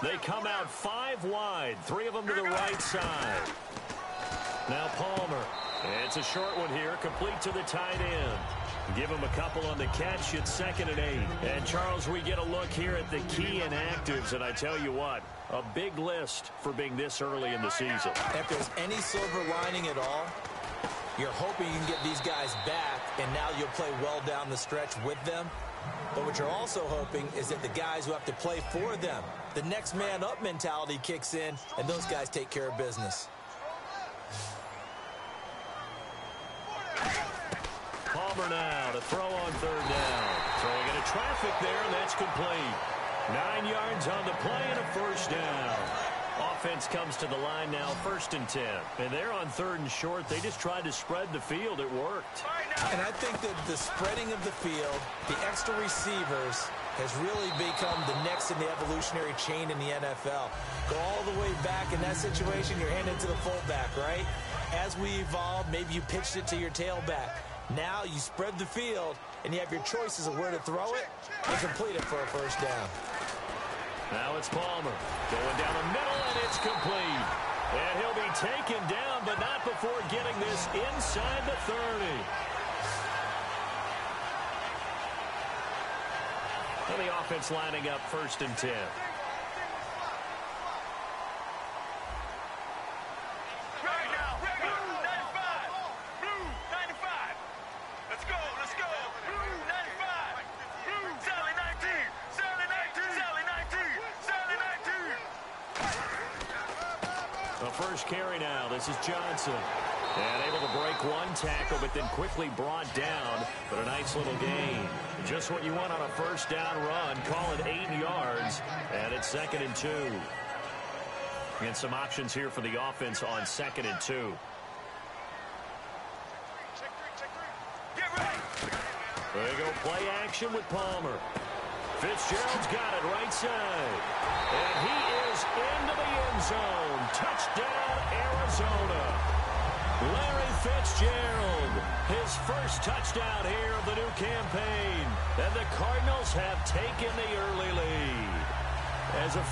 They come out 5 wide, 3 of them to the right side. Now Palmer. It's a short one here, complete to the tight end. Give him a couple on the catch. It's 2nd and 8. And, Charles, we get a look here at the key inactives. And I tell you what, a big list for being this early in the season. If there's any silver lining at all, you're hoping you can get these guys back, and now you'll play well down the stretch with them. But what you're also hoping is that the guys who have to play for them, the next man up mentality kicks in, and those guys take care of business. Palmer now to throw on 3rd down. Throwing into traffic there, and that's complete. 9 yards on the play and a 1st down. Offense comes to the line now, 1st and 10. And they're on 3rd and short. They just tried to spread the field. It worked. And I think that the spreading of the field, the extra receivers, has really become the next in the evolutionary chain in the NFL. Go all the way back in that situation, you're handed to the fullback, right? As we evolve, maybe you pitched it to your tailback. Now you spread the field, and you have your choices of where to throw it and complete it for a 1st down. Now it's Palmer going down the middle, and it's complete. And he'll be taken down, but not before getting this inside the 30. And the offense lining up 1st and 10. First carry now. This is Johnson. And able to break 1 tackle, but then quickly brought down. But a nice little gain. Just what you want on a 1st down run. Call it 8 yards. And it's 2nd and 2. And some options here for the offense on 2nd and 2. There you go. Play action with Palmer. Fitzgerald's got it right side. And he is into the end zone. Touchdown, Arizona. Larry Fitzgerald, his first touchdown here of the new campaign. And the Cardinals have taken the early lead. As a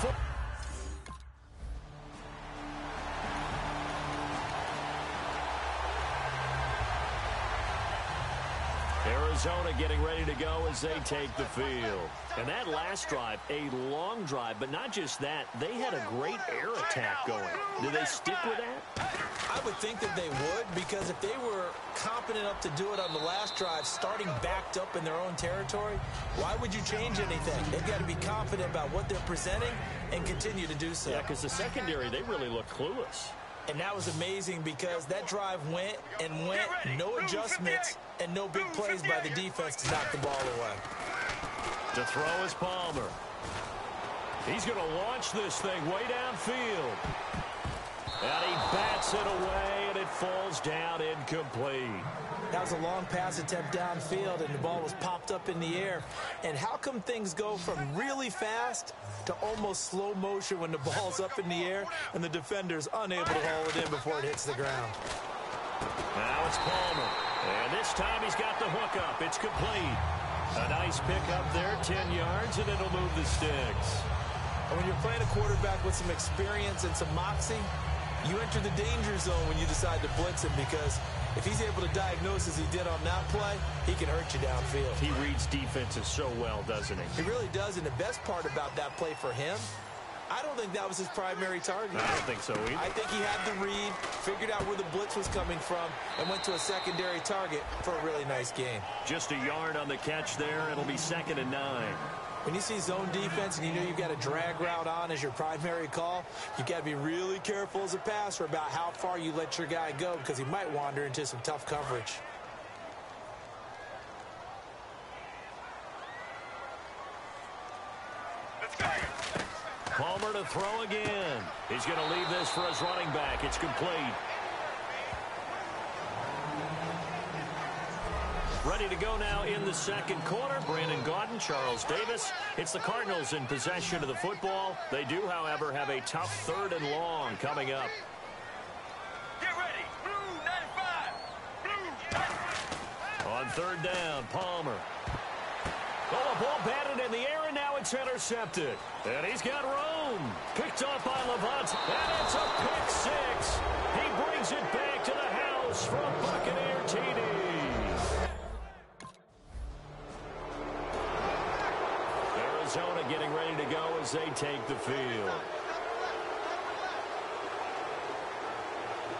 Arizona getting ready to go as they take the field. And that last drive, a long drive, but not just that, they had a great air attack going. Do they stick with that? I would think that they would, because if they were competent enough to do it on the last drive, starting backed up in their own territory, why would you change anything? They've got to be confident about what they're presenting and continue to do so. Yeah, because the secondary, they really look clueless. And that was amazing because that drive went and went, no adjustments, and no big plays by the defense to knock the ball away. To throw is Palmer. He's going to launch this thing way downfield. And he bats it away, and it falls down incomplete. That was a long pass attempt downfield, and the ball was popped up in the air. And how come things go from really fast to almost slow motion when the ball's up in the air and the defender's unable to haul it in before it hits the ground? Now it's Palmer. And this time he's got the hook up. It's complete. A nice pickup there, 10 yards, and it'll move the sticks. And when you're playing a quarterback with some experience and some moxie, you enter the danger zone when you decide to blitz him, because if he's able to diagnose as he did on that play, he can hurt you downfield. He reads defenses so well, doesn't he? He really does, and the best part about that play for him, I don't think that was his primary target. I don't think so either. I think he had the read, figured out where the blitz was coming from, and went to a secondary target for a really nice game. Just a yard on the catch there. It'll be 2nd and 9. When you see zone defense and you know you've got a drag route on as your primary call, you've got to be really careful as a passer about how far you let your guy go, because he might wander into some tough coverage. Palmer to throw again. He's going to leave this for his running back. It's complete. Ready to go now in the second quarter. Brandon Gaudin, Charles Davis. It's the Cardinals in possession of the football. They do, however, have a tough 3rd and long coming up. Get ready. Blue 95. Blue. On 3rd down, Palmer. Oh, the ball batted in the air, and now it's intercepted. And he's got room. Picked off by Levant, and it's a pick six. He brings it back to the house for a Buccaneer TD. Arizona getting ready to go as they take the field.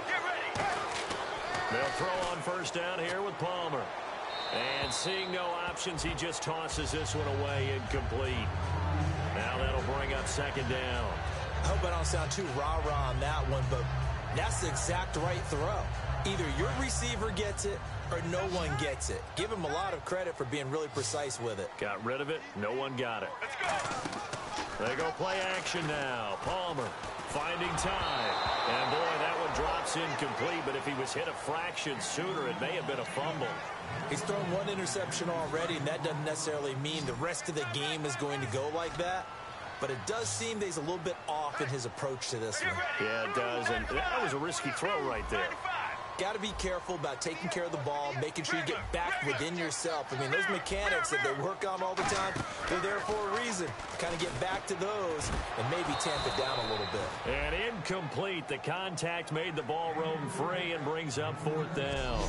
Get ready. They'll throw on first down here with Palmer. And seeing no options, he just tosses this one away incomplete. Now that'll bring up second down. I hope I don't sound too rah-rah on that one, but that's the exact right throw. Either your receiver gets it or no one gets it. Give him a lot of credit for being really precise with it. Got rid of it. No one got it. Let's go. They go play action now. Palmer finding time. And boy, that one drops incomplete, but if he was hit a fraction sooner, it may have been a fumble. He's thrown one interception already, and that doesn't necessarily mean the rest of the game is going to go like that. But it does seem that he's a little bit off in his approach to this one. Yeah, it does, and that was a risky throw right there. Got to be careful about taking care of the ball, making sure you get back within yourself. I mean, those mechanics that they work on all the time, they're there for a reason. Kind of get back to those and maybe tamp it down a little bit. And incomplete. The contact made the ball roam free and brings up fourth down.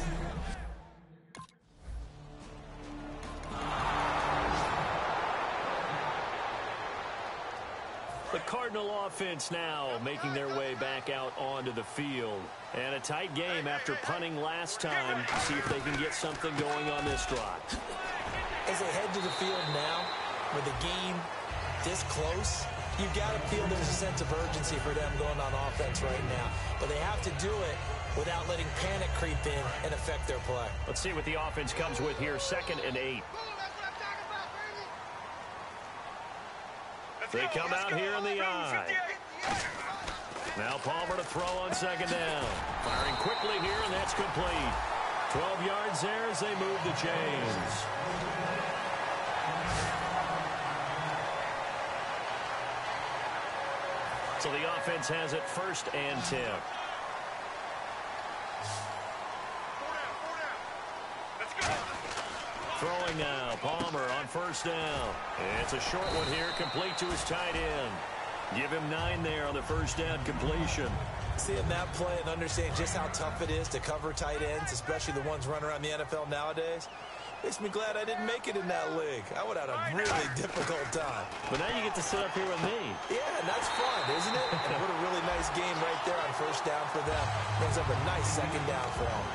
The Cardinal offense now making their way back out onto the field. And a tight game after punting last time. See if they can get something going on this drive. As they head to the field now, with the game this close, you've got to feel there's a sense of urgency for them going on offense right now. But they have to do it without letting panic creep in and affect their play. Let's see what the offense comes with here. 2nd and 8. They come out here in the eye. Now Palmer to throw on second down. Firing quickly here, and that's complete. 12 yards there as they move the chains. So the offense has it 1st and 10. Throwing now, Palmer on first down. It's a short one here, complete to his tight end. Give him 9 there on the first down completion. Seeing that play and understanding just how tough it is to cover tight ends, especially the ones running around the NFL nowadays, makes me glad I didn't make it in that league. I would have had a really difficult time. But now you get to sit up here with me. Yeah, and that's fun, isn't it? And what a really nice game right there on first down for them. Brings up a nice second down for them.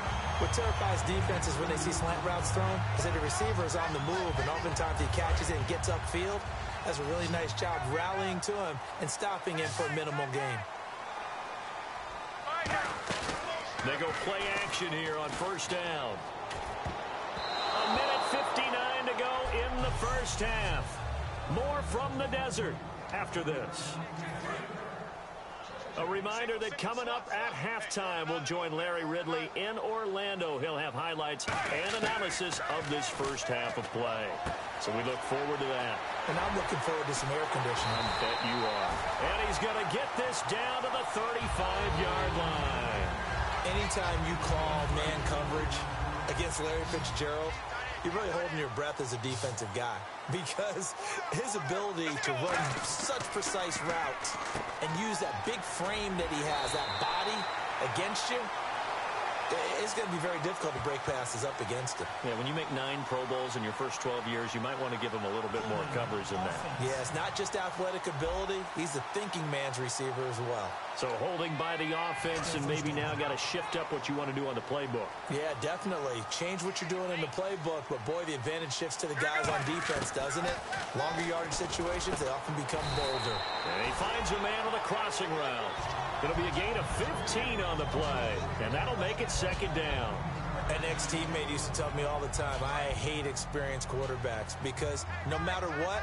What terrifies defenses when they see slant routes thrown is that the receiver is on the move, and oftentimes he catches it and gets upfield. Does a really nice job rallying to him and stopping him for a minimal gain. They go play action here on first down. 1:59 to go in the first half. More from the desert after this. A reminder that coming up at halftime, we'll join Larry Ridley in Orlando. He'll have highlights and analysis of this first half of play. So we look forward to that. And I'm looking forward to some air conditioning. I bet you are. And he's going to get this down to the 35-yard line. Anytime you call man coverage against Larry Fitzgerald, you're really holding your breath as a defensive guy, because his ability to run such precise routes and use that big frame that he has, that body against you, it's going to be very difficult to break passes up against him. Yeah, when you make 9 Pro Bowls in your first 12 years, you might want to give him a little bit more coverage than that. Yeah, it's not just athletic ability. He's a thinking man's receiver as well. So holding by the offense, and maybe now got to shift up what you want to do on the playbook. Yeah, definitely. Change what you're doing in the playbook, but boy, the advantage shifts to the guys on defense, doesn't it? Longer yardage situations, they often become bolder. And he finds a man on the crossing route. It'll be a gain of 15 on the play, and that'll make it second down. An ex-teammate used to tell me all the time, I hate experienced quarterbacks, because no matter what,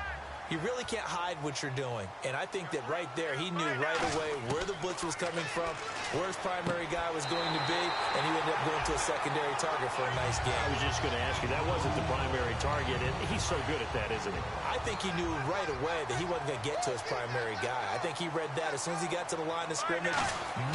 you really can't hide what you're doing. And I think that right there, he knew right away where the blitz was coming from, where his primary guy was going to be, and he ended up going to a secondary target for a nice game. I was just going to ask you, that wasn't the primary target, and he's so good at that, isn't he? I think he knew right away that he wasn't going to get to his primary guy. I think he read that as soon as he got to the line of scrimmage,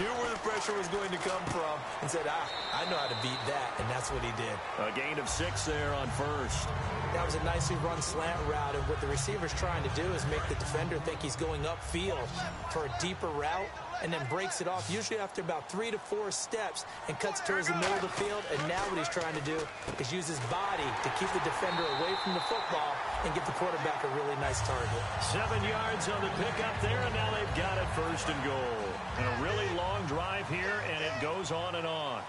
knew where the pressure was going to come from, and said, I know how to beat that, and that's what he did. A gain of 6 there on first. That was a nicely run slant route, and what the receiver's trying to do is make the defender think he's going upfield for a deeper route, and then breaks it off, usually after about 3 to 4 steps, and cuts towards the middle of the field. And now what he's trying to do is use his body to keep the defender away from the football and give the quarterback a really nice target. 7 yards on the pickup there, and now they've got it first and goal. And a really long drive here, and it goes on and on.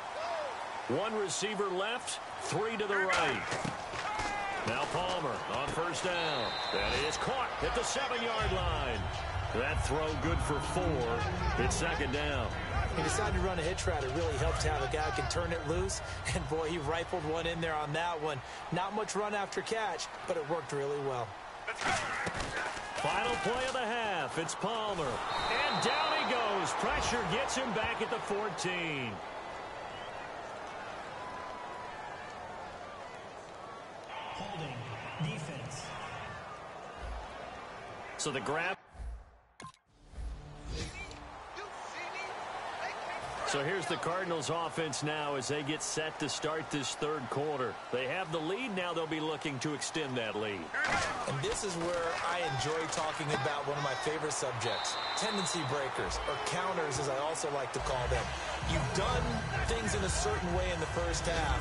1 receiver left, 3 to the right. Now Palmer on first down. That is caught at the 7-yard line. That throw good for 4. It's second down. He decided to run a hitch route. It really helped to have a guy who can turn it loose. And, boy, he rifled one in there on that one. Not much run after catch, but it worked really well. Final play of the half. It's Palmer. And down he goes. Pressure gets him back at the 14. Holding. Defense. So the grab. So here's the Cardinals offense now as they get set to start this third quarter. They have the lead. Now they'll be looking to extend that lead. And this is where I enjoy talking about one of my favorite subjects, tendency breakers, or counters as I also like to call them. You've done things in a certain way in the first half,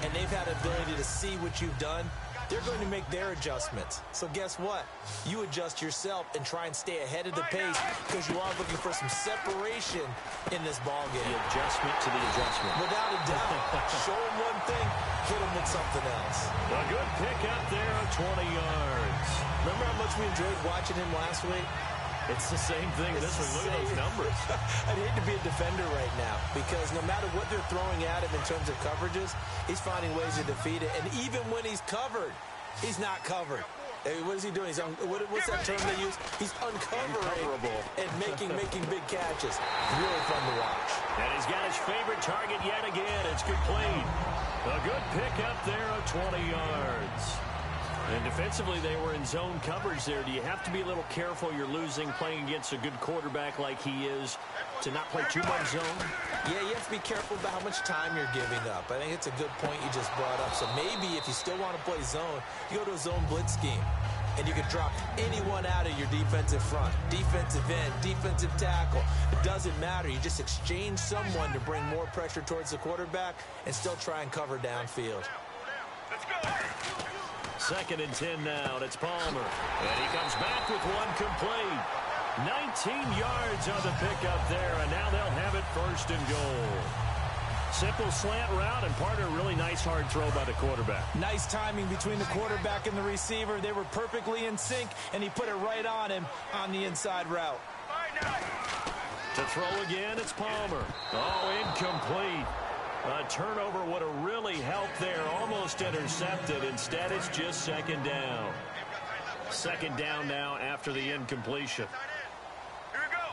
and they've had the ability to see what you've done. They're going to make their adjustments. So guess what? You adjust yourself and try and stay ahead of the pace because you are looking for some separation in this ball game. The adjustment to the adjustment. Without a doubt. Show them one thing, hit them with something else. A good pickup there of 20 yards. Remember how much we enjoyed watching him last week? It's the same thing this week. Look at those numbers. I'd hate to be a defender right now because no matter what they're throwing at him in terms of coverages, he's finding ways to defeat it. And even when he's covered, he's not covered. Hey, what is he doing? What's that term they use? He's uncovering and making big catches. Really fun to watch. And he's got his favorite target yet again. It's complete. A good pickup there of 20 yards. And defensively, they were in zone coverage there. Do you have to be a little careful? You're losing playing against a good quarterback like he is to not play too much zone? Yeah, you have to be careful about how much time you're giving up. I think it's a good point you just brought up. So maybe if you still want to play zone, you go to a zone blitz scheme. And you can drop anyone out of your defensive front, defensive end, defensive tackle. It doesn't matter. You just exchange someone to bring more pressure towards the quarterback and still try and cover downfield. Let's go. 2nd and 10 now. It's Palmer. And he comes back with one complete. 19 yards on the pickup there, and now they'll have it first and goal. Simple slant route, and part of a really nice hard throw by the quarterback. Nice timing between the quarterback and the receiver. They were perfectly in sync, and he put it right on him on the inside route. To throw again, it's Palmer. Oh, incomplete. A turnover would have really helped there. Almost intercepted. Instead, it's just 2nd down. 2nd down now after the incompletion. Here we go.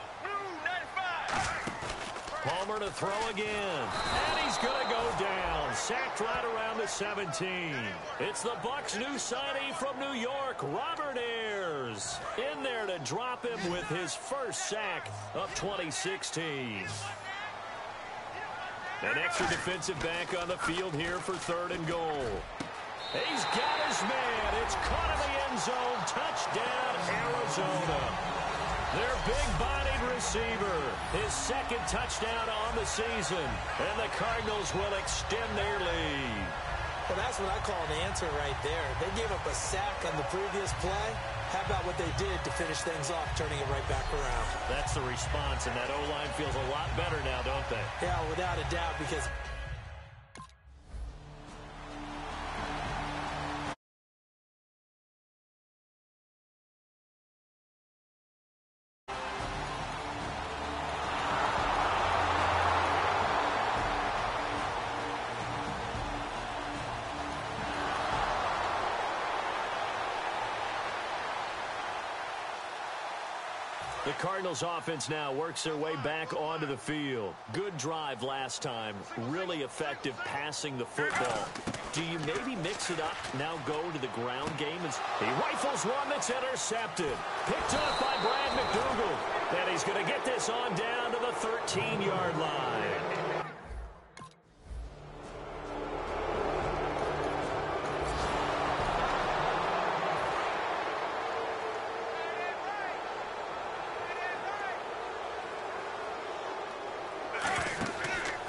95. Palmer to throw again. And he's going to go down. Sacked right around the 17. It's the Bucs' new signee from New York, Robert Ayers. In there to drop him with his first sack of 2016. An extra defensive back on the field here for 3rd and goal. He's got his man. It's caught in the end zone. Touchdown, Arizona. Their big-bodied receiver. His 2nd touchdown on the season. And the Cardinals will extend their lead. Well, that's what I call an answer right there. They gave up a sack on the previous play. How about what they did to finish things off, turning it right back around? That's the response, and that O-line feels a lot better now, don't they? Yeah, without a doubt, because The Cardinals offense now works their way back onto the field. Good drive last time. Really effective passing the football. Do you maybe mix it up, now go to the ground game? As he rifles one that's intercepted. Picked up by Brad McDougal. And he's going to get this on down to the 13-yard line.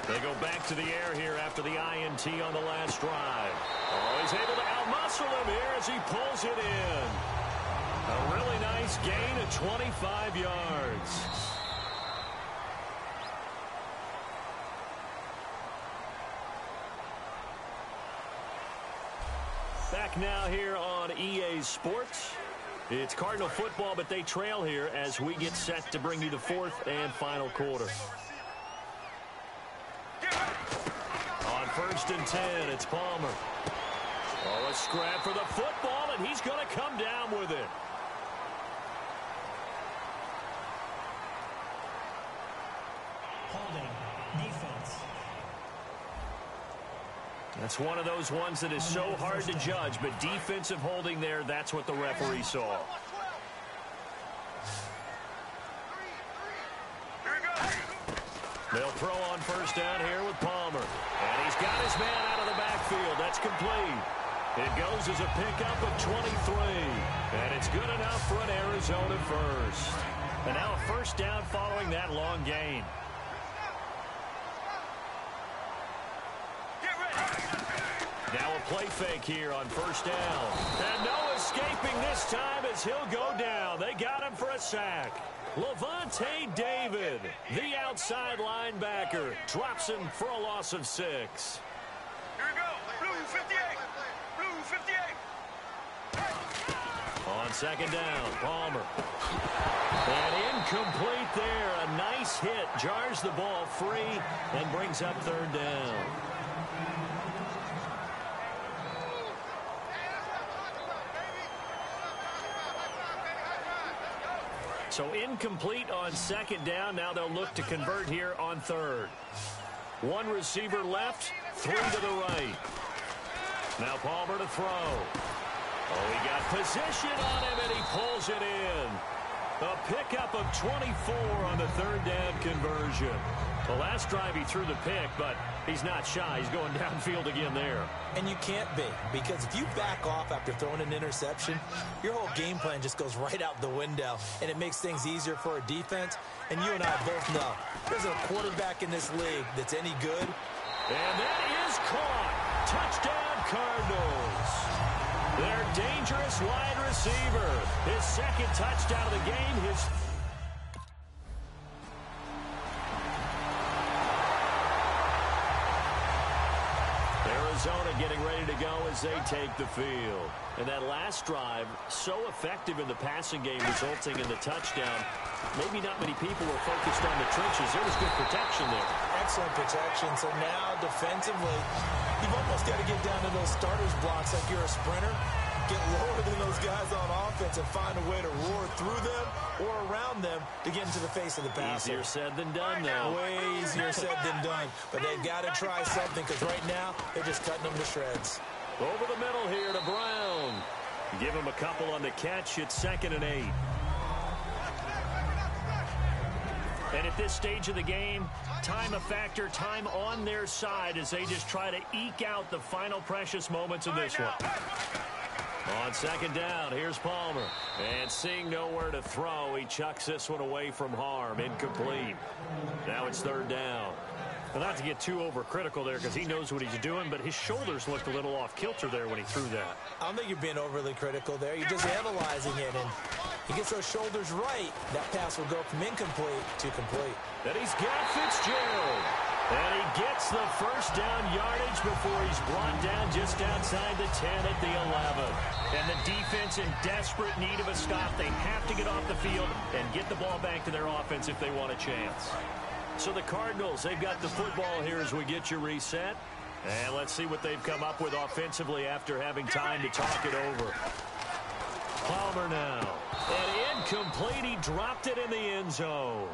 They go back to the air here after the INT on the last drive. Oh, he's able to outmuscle him here as he pulls it in. A really nice gain of 25 yards. Back now here on EA Sports. It's Cardinal football, but they trail here as we get set to bring you the fourth and final quarter. On 1st and 10, it's Palmer. Oh, a scrap for the football, and he's going to come down with it. Holding. Defense. That's one of those ones that is so hard to judge, but defensive holding there, that's what the referee saw. They'll throw on 1st down here with Palmer. And he's got his man out of the backfield. That's complete. It goes as a pickup of 23. And it's good enough for an Arizona first. And now a 1st down following that long gain. Now a play fake here on 1st down. And no escaping this time as he'll go down. They got him for a sack. Levante David, the outside linebacker, drops him for a loss of 6. Here we go. Blue 58. Blue 58. On 2nd down, Palmer. And incomplete there. A nice hit. Jars the ball free and brings up 3rd down. So incomplete on 2nd down. Now they'll look to convert here on 3rd. One receiver left, 3 to the right. Now Palmer to throw. Oh, he got position on him, and he pulls it in. A pickup of 24 on the 3rd down conversion. The last drive he threw the pick, but he's not shy. He's going downfield again there. And you can't be, because if you back off after throwing an interception, your whole game plan just goes right out the window, and it makes things easier for a defense. And you and I both know there's a quarterback in this league that's any good. And that is caught. Touchdown, Cardinals. Their dangerous wide receiver. His 2nd touchdown of the game. His Arizona getting ready to go as they take the field. And that last drive, so effective in the passing game, resulting in the touchdown. Maybe not many people were focused on the trenches. There was good protection there. Excellent protection. So now defensively, you've almost got to get down to those starters blocks like you're a sprinter. Get lower than those guys on offense and find a way to roar through them or around them to get into the face of the passer. Easier said than done now. Way easier said than done. But they've got to try something, because right now they're just cutting them to shreds. Over the middle here to Brown. Give him a couple on the catch. It's 2nd and 8. And at this stage of the game, time a factor, time on their side as they just try to eke out the final precious moments of this one. On 2nd down, here's Palmer. And seeing nowhere to throw, he chucks this one away from harm. Incomplete. Now it's 3rd down. Well, not to get too overcritical there, because he knows what he's doing, but his shoulders looked a little off kilter there when he threw that. I don't think you're being overly critical there. You're just analyzing it, and he gets those shoulders right. That pass will go from incomplete to complete. And he's got Fitzgerald. And he gets the 1st down yardage before he's brought down just outside the 10 at the 11. And the defense in desperate need of a stop. They have to get off the field and get the ball back to their offense if they want a chance. So the Cardinals, they've got the football here as we get you reset. And let's see what they've come up with offensively after having time to talk it over. Palmer now. And Incomplete. He dropped it in the end zone.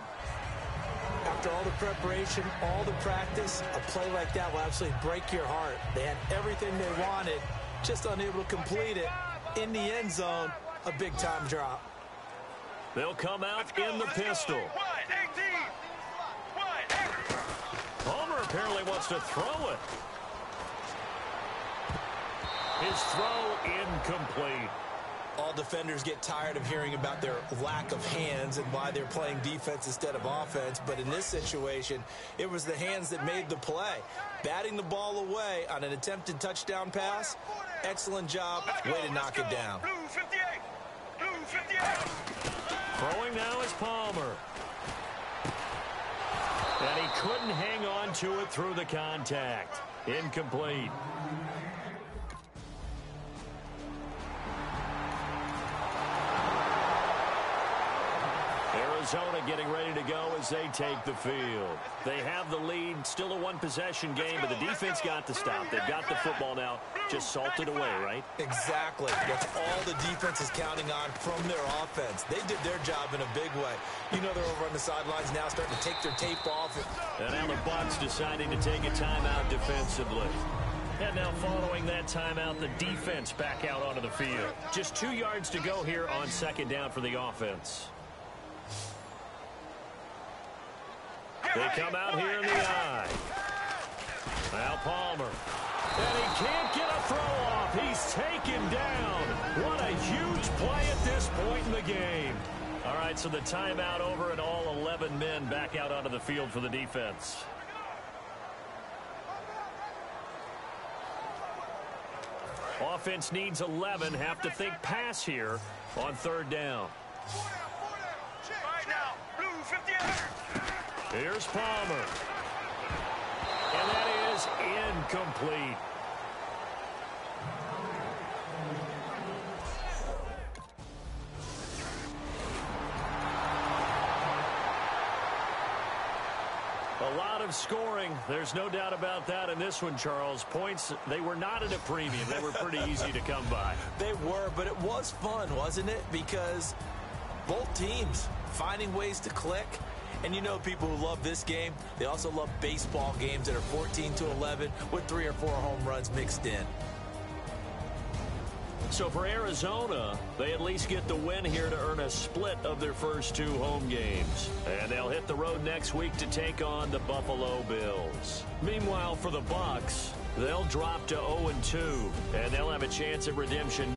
After all the preparation, all the practice, a play like that will absolutely break your heart. They had everything they wanted, just unable to complete it. In the end zone, a big-time drop. They'll come out in the pistol. Palmer apparently wants to throw it. His throw incomplete. All defenders get tired of hearing about their lack of hands and why they're playing defense instead of offense. But in this situation, it was the hands that made the play. Batting the ball away on an attempted touchdown pass, excellent job. Way to knock it down. Throwing now is Palmer. And he couldn't hang on to it through the contact. Incomplete. Arizona getting ready to go as they take the field. They have the lead, still a one-possession game, but the defense got the stop. They've got the football now, just salted away, right? Exactly. That's all the defense is counting on from their offense. They did their job in a big way. You know they're over on the sidelines now starting to take their tape off. And now the Bucs deciding to take a timeout defensively. And now following that timeout, the defense back out onto the field. Just 2 yards to go here on second down for the offense. They come out here in the eye. Now Palmer. And he can't get a throw off. He's taken down. What a huge play at this point in the game. All right, so the timeout over and all 11 men back out onto the field for the defense. Offense needs 11. Have to think pass here on third down. Right now, blue 58. Here's Palmer. And that is incomplete. A lot of scoring. There's no doubt about that in this one, Charles. Points, they were not at a premium. They were pretty easy to come by. They were, but it was fun, wasn't it? Because both teams finding ways to click. And you know people who love this game, they also love baseball games that are 14-11 with 3 or 4 home runs mixed in. So for Arizona, they at least get the win here to earn a split of their first 2 home games. And they'll hit the road next week to take on the Buffalo Bills. Meanwhile, for the Bucs, they'll drop to 0-2, and they'll have a chance at redemption